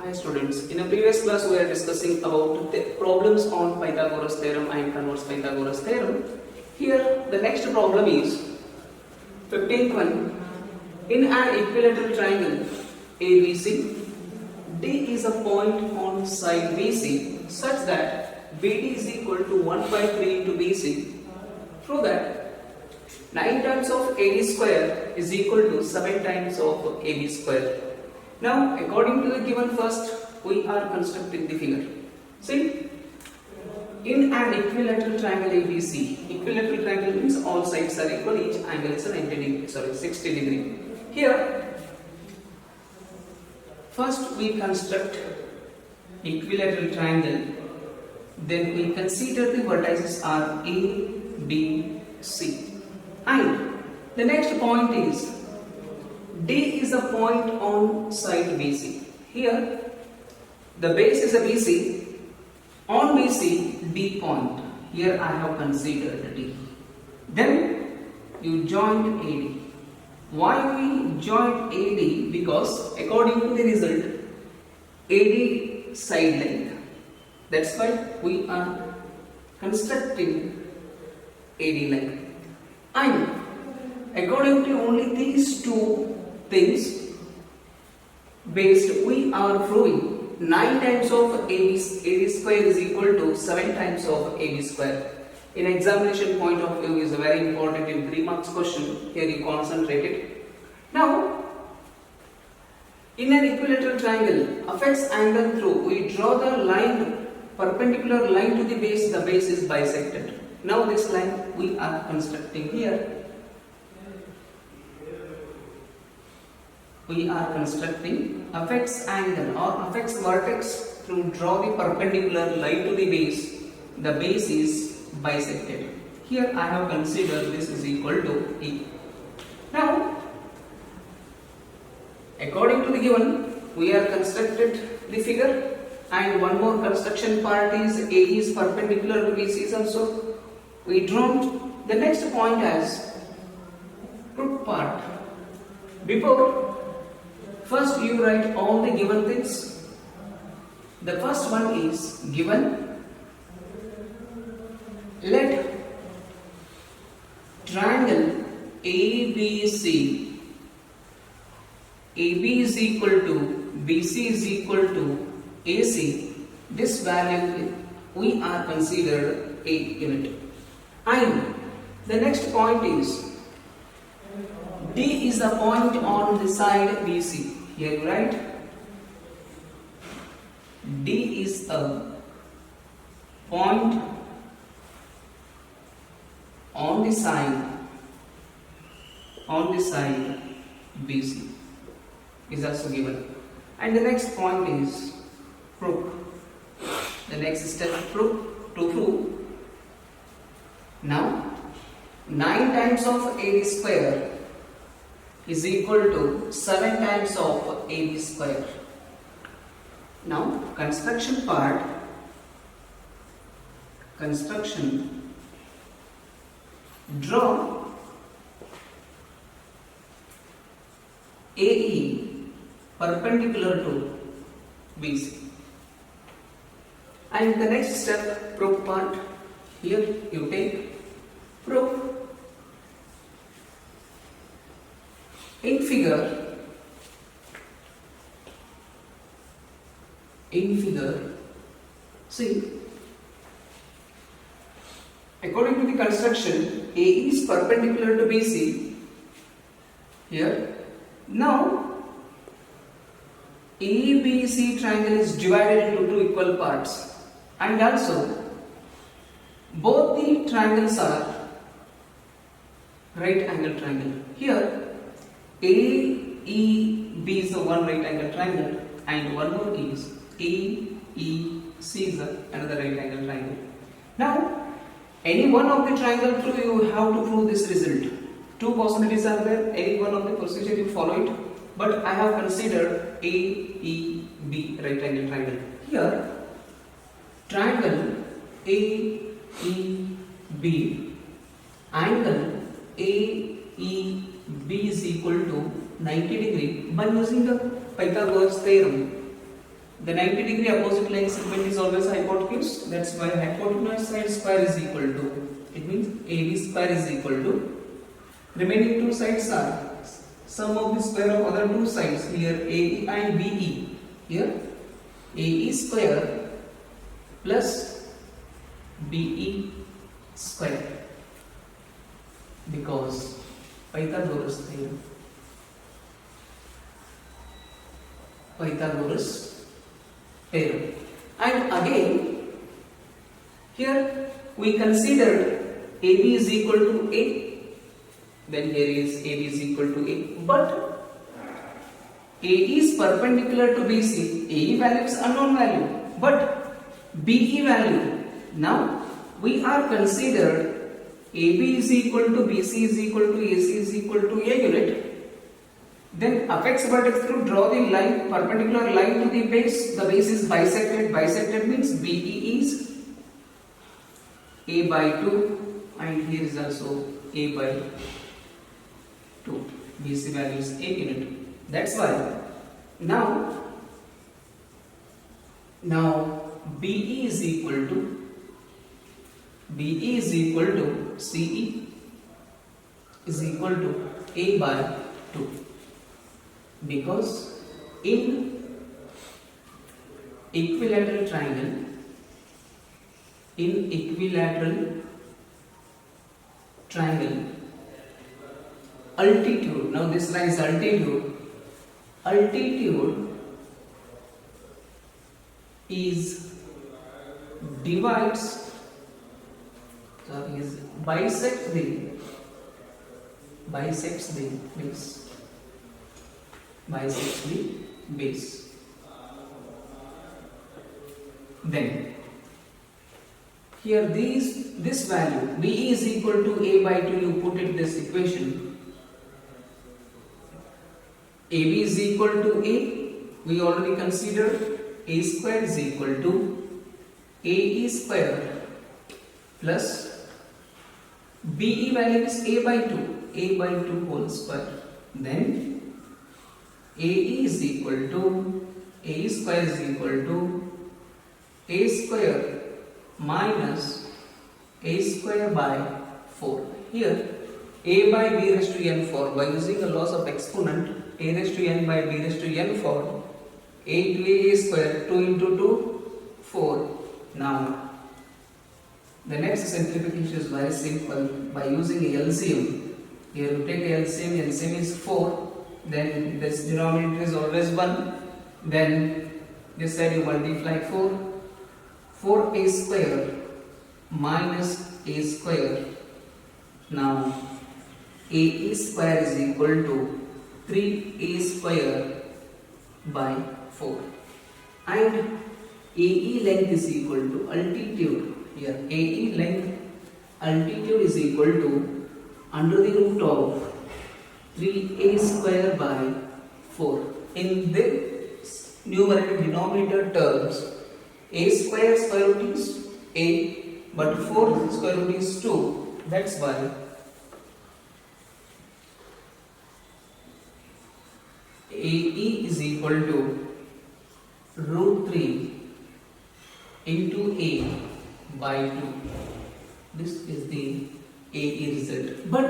Hi students, in a previous class we are discussing about the problems on Pythagoras theorem and Konnor's Pythagoras theorem. Here the next problem is 15th one. In an equilateral triangle ABC, D is a point on side BC such that BD is equal to 1 by 3 into BC. Prove that 9 times of AD square is equal to 7 times of AB square. Now, according to the given first, we are constructing the figure. See, in an equilateral triangle ABC, equilateral triangle means all sides are equal, each angle is a 60 degree. Here, first we construct equilateral triangle, then we consider the vertices are A, B, C. And the next point is D is a point on side BC. Here, the base is a BC. On BC, D point. Here I have considered D. Then you join AD. Why we joined AD? Because according to the result, AD side length. That's why we are constructing AD length. And according to only these two things based, we are proving 9 times of AD square is equal to 7 times of AB square. In examination point of view is a very important in 3 marks question. Here you concentrate it. Now, in an equilateral triangle, affects angle through, we draw the line, perpendicular line to the base is bisected. Now this line we are constructing here. We are constructing affects angle or affects vertex through draw the perpendicular line to the base is bisected. Here I have considered this is equal to E. Now, according to the given, we are constructed the figure, and one more construction part is A is perpendicular to BC is also we drawn the next point as proof part. Before, first you write all the given things. The first one is given. Let triangle ABC, AB is equal to BC is equal to AC. This value we are considered a unit. And the next point is D is a point on the side BC. Here you write D is a point on the side BC is also given. And the next point is proof. The next step proof to prove. Now 9 times of AD square is equal to 7 times of AB square. Now construction part. Draw AE perpendicular to BC. And the next step proof part. Here you take proof. In figure, see, according to the construction, A is perpendicular to BC. Here, now ABC triangle is divided into 2 equal parts, and also both the triangles are right angle triangle. Here AEB is the one right angle triangle, and one more is AEC is another right angle triangle. Now, any one of the triangle through you have to prove this result. 2 possibilities are there, any one of the procedure you follow it, but I have considered AEB right angle triangle. Here, triangle AEB, angle AEB is equal to 90 degree by using the Pythagoras theorem. The 90 degree opposite line segment is always hypotenuse. That's why hypotenuse side square is equal to, it means AB square is equal to, remaining two sides are sum of the square of other two sides. Here AE and BE. Here AE square plus BE square, because Pythagoras theorem. Pythagoras theorem. And again, here we considered AB is equal to A. Then here is AB is equal to A. But AE is perpendicular to BC. AE value is unknown value. But BE value. Now we are considered AB is equal to BC is equal to AC is equal to A unit. Then apex vertex through draw the line, perpendicular line to the base. The base is bisected. Bisected means BE is A by 2 and here is also A by 2. BC value is A unit. That's why now BE is equal to CE is equal to A by 2, because in equilateral triangle, altitude, now this line is altitude is divides, is bisects the base. Then here this value BE is equal to A by 2, you put it this equation. AB is equal to A, we already considered. A square is equal to AE square plus BE value is A by 2 whole square. Then AE is equal to, AE square is equal to A square minus A square by 4. Here A by B raised to n 4, by using a loss of exponent, A raised to n by B raised to n 4, A to A square, 2 into 2, 4. Now the next simplification is very simple, by using LCM. Here you take LCM, LCM is 4, then this denominator is always 1, then this side you multiply 4A square minus A square. Now AE square is equal to 3A square by 4, and AE length is equal to altitude. Here AE length, altitude is equal to under the root of 3A square by 4. In the numerator denominator terms, A square root is A, but 4 square root is 2. That's why AE is equal to root 3 into A by 2. This is the AE result. But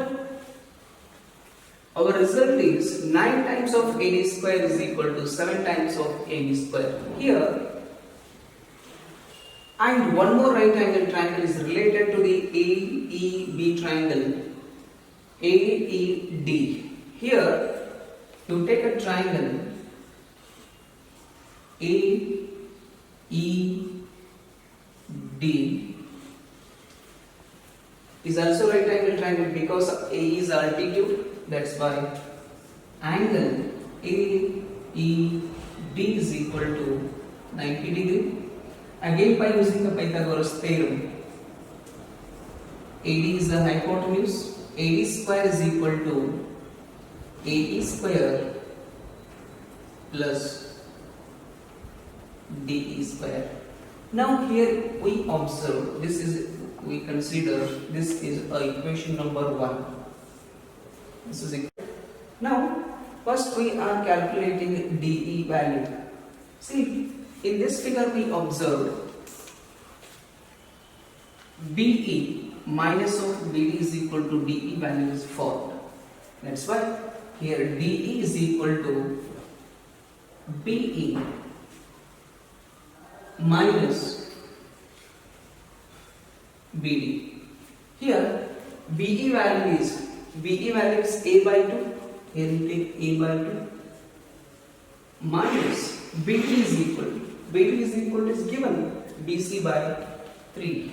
our result is 9 times of AE square is equal to 7 times of AE square. Here, and one more right angle triangle is related to the AEB triangle, AED. Here, you take a triangle AED is also right angle triangle because A is altitude. That's why angle AED is equal to 90 degree. Again, by using the Pythagoras theorem, AD is the hypotenuse. AD square is equal to AE square plus DE square. Now here we observe, we consider this is equation number 1. This is now first we are calculating DE value. See, in this figure we observed BE minus of BD is equal to DE value is formed. That's why here DE is equal to BE minus BD. Here BE value is A by 2. Here you take A by 2 minus BD is equal is given BC by 3.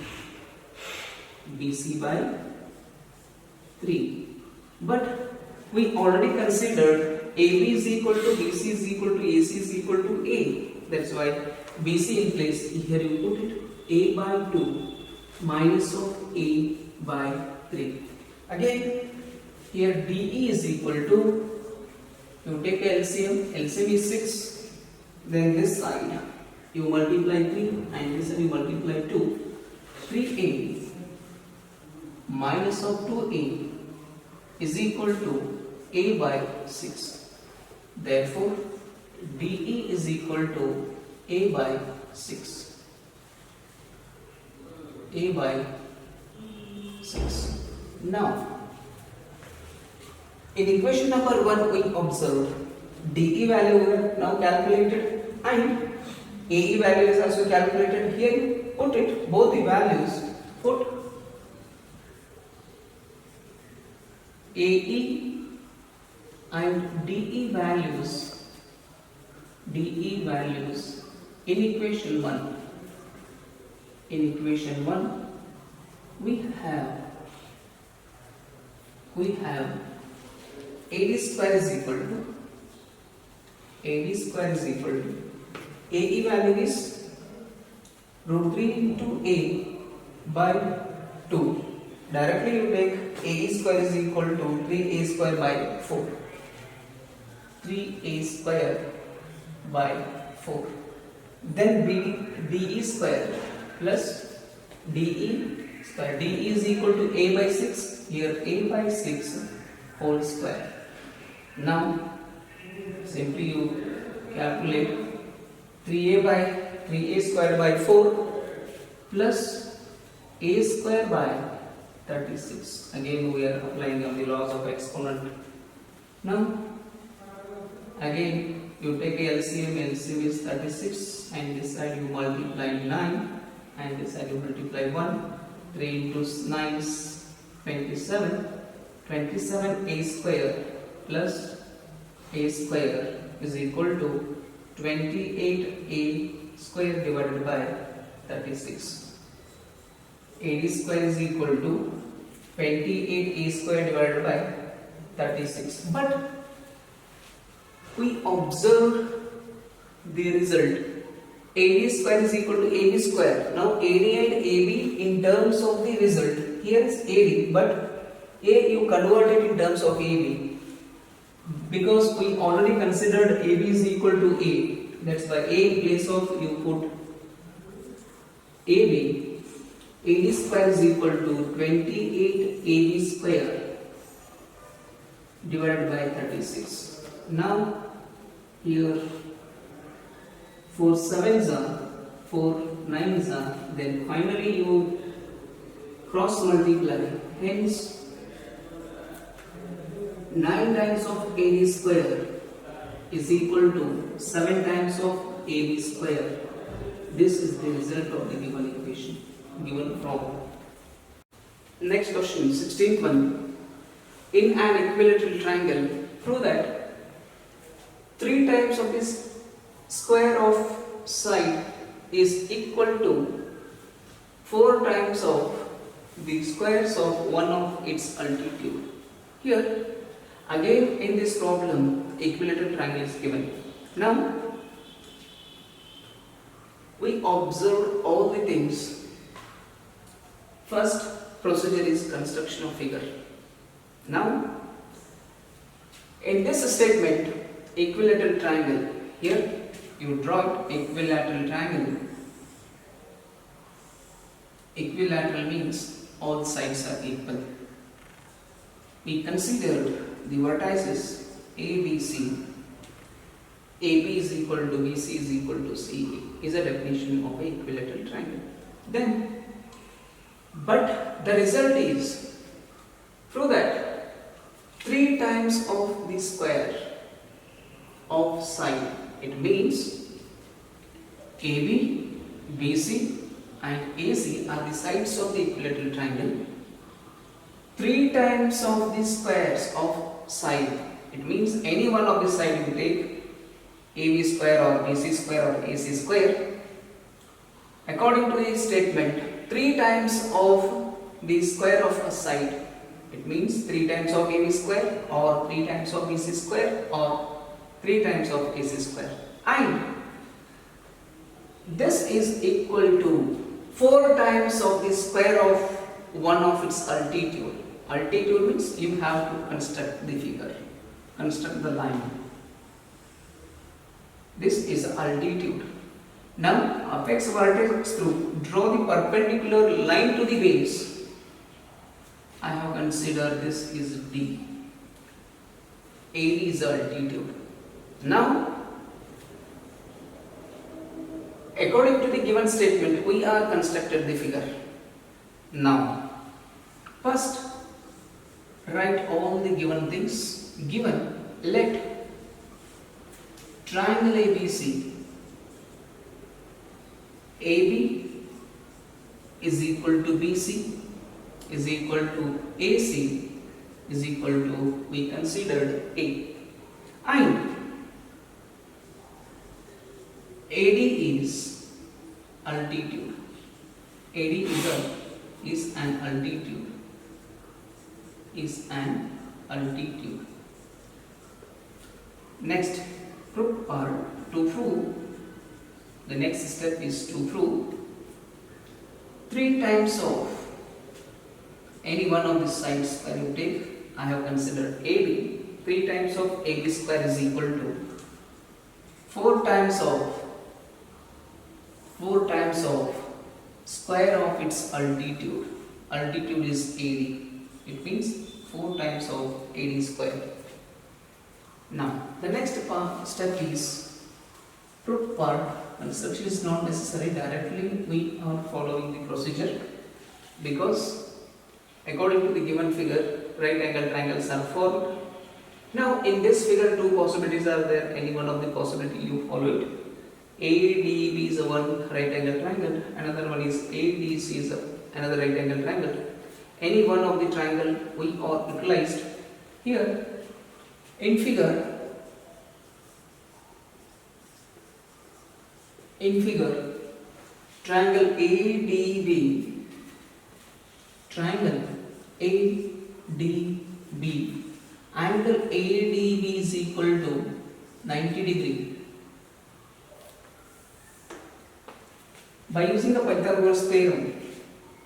BC by 3. But we already considered AB is equal to BC is equal to AC is equal to A. That's why BC in place. Here you put it A by 2 minus of A by 3. Again, here DE is equal to, you take LCM is 6. Then this side you multiply 3 and this side you multiply 2. 3A minus of 2A is equal to A by 6. Therefore, DE is equal to A by 6. A by 6. Now, in equation number 1 we observed DE value we have now calculated and AE value is also calculated. Here put it, both the values, put AE and DE values in equation 1. In equation 1 we have AD square is equal to AE value is root 3 into A by 2. Directly you take AE square is equal to 3A square by 4. 3A square by 4. Then DE square plus DE square. DE is equal to A by 6. Here A by 6 whole square. Now simply you calculate 3A square by 4 plus A square by 36. Again we are applying on the laws of exponent. Now again you take LCM is 36 and this side you multiply 9 and this side you multiply 1. 3 into 9 is 27. 27 A square plus A square is equal to 28 A square divided by 36. AD square is equal to 28 A square divided by 36. But we observe the result. AD square is equal to AB square. Now AD and AB in terms of the result. Here is AD, but A you convert it in terms of AB. Because we already considered AB is equal to A. That's why A in place of you put AB. AD square is equal to 28 AB square divided by 36. Now here 4 7s are 4 9s are, then finally you cross multiply. Hence 9 times of AD square is equal to 7 times of AB square. This is the result of the given equation given from. Next question, 16th one. In an equilateral triangle, prove that 3 times of this square of side is equal to 4 times of the squares of one of its altitude. Here again in this problem equilateral triangle is given. Now we observe all the things. First procedure is construction of figure. Now in this statement equilateral triangle, here you draw equilateral triangle. Equilateral means all sides are equal. We considered the vertices A, B, C AB is equal to BC is equal to CE is a definition of an equilateral triangle. Then, but the result is, prove that 3 times of the square of side, it means AB, BC and AC are the sides of the equilateral triangle. 3 times of the squares of side, it means any one of the side you take, AB square or BC square or AC square. According to the statement, 3 times of the square of a side, it means 3 times of AB square or 3 times of BC square or 3 times of AC square, and this is equal to 4 times of the square of one of its altitude. Altitude means you have to construct the figure, construct the line. This is altitude. Now apex vertex through, draw the perpendicular line to the base. I have considered this is D. AD is altitude. Now, according to the given statement, we are constructed the figure. Now, first write all the given things. Given, let triangle ABC, AB is equal to BC is equal to AC is equal to, we considered A, and AD is altitude. AD is an altitude. Next, proof part to prove. The next step is to prove 3 times of any one of the sides where you take. I have considered AB. 3 times of AB square is equal to 4 times of square of its altitude. Altitude is AD. It means 4 times of AD square. Now, the next step is proof part. Construction is not necessary. Directly we are following the procedure, because according to the given figure, right angle triangles are formed. Now, in this figure, 2 possibilities are there. Any one of the possibility you follow it. ADB is a one right angle triangle, another one is ADC is another right angle triangle. Any one of the triangle we are utilized. Here in figure triangle ADB, angle ADB is equal to 90 degree. By using the Pythagoras theorem,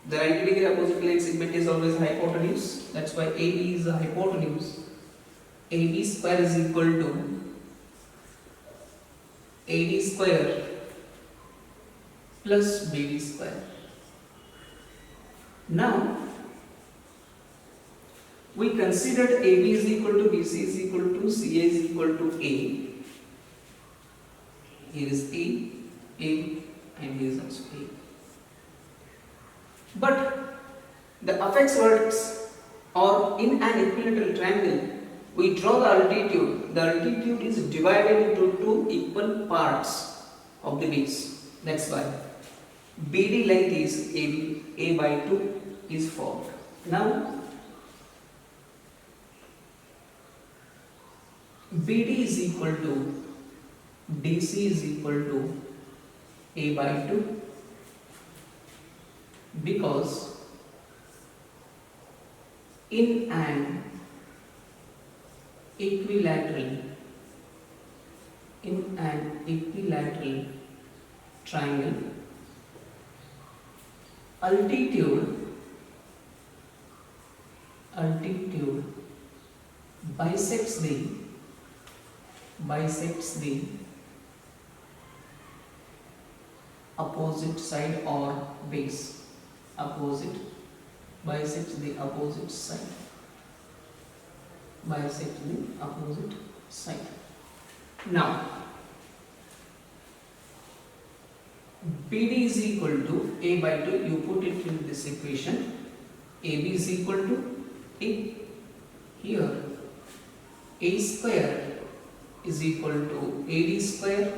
the 90 degree opposite plane segment is always hypotenuse. That's why AB is a hypotenuse. AB square is equal to AD square plus BD square. Now, we considered AB is equal to BC is equal to CA is equal to A. Here is A, and here is also A. But the apex vertex, or in an equilateral triangle, we draw the altitude. The altitude is divided into 2 equal parts of the base. That's why BD length is AB, A by 2 is formed. Now, BD is equal to DC is equal to A by 2, because in an equilateral triangle, altitude bisects the opposite side or base. Bisects the opposite side. Now, PD is equal to A by 2. You put it in this equation. AB is equal to A. Here A square is equal to AD square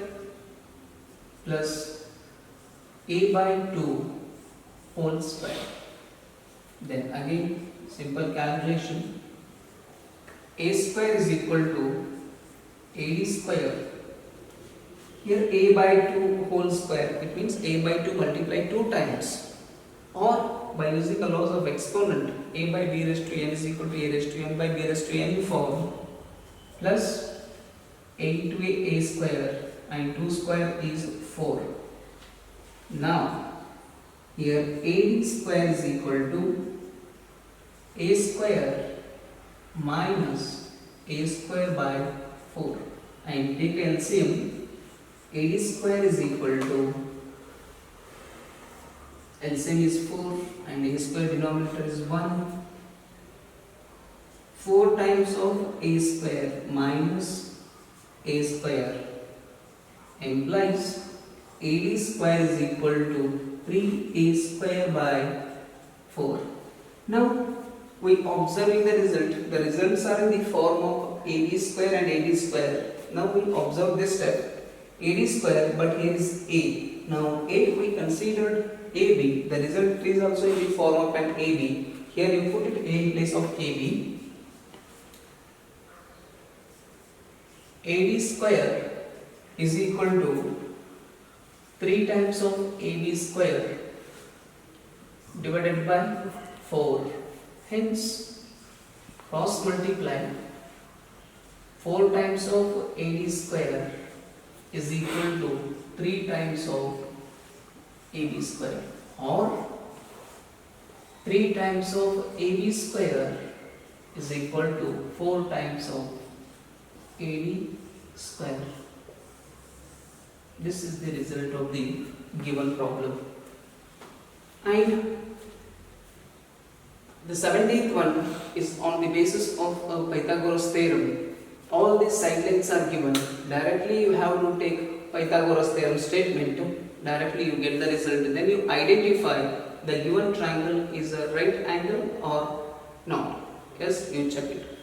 plus A by 2 whole square. Then again simple calculation. A square is equal to AD square. Here A by 2 whole square, it means A by 2 multiplied 2 times, or by using the laws of exponent, A by B raised to n is equal to A raised to n by B raised to n form, plus A into A square, and 2 square is 4. Now here AD square is equal to A square minus A square by 4, and take LCM. AD square is equal to LCM is 4 and A square denominator is 1. 4 times of A square minus A square implies AD square is equal to 3A square by 4. Now we observing the result. The results are in the form of AB square and AD square. Now we observe this step. AD square, but here is A. Now A we considered AB. The result is also in the form of an AB. Here you put it A in place of AB. AD square is equal to 3 times of AB square divided by 4. Hence cross multiply 4 times of AD square is equal to 3 times of AB square, or 3 times of AB square is equal to 4 times of AD square. This is the result of the given problem. And the 17th one is on the basis of Pythagoras theorem. All these side lengths are given. Directly you have to take Pythagoras theorem statement. Directly you get the result. Then you identify the given triangle is a right angle or not. Yes, you check it.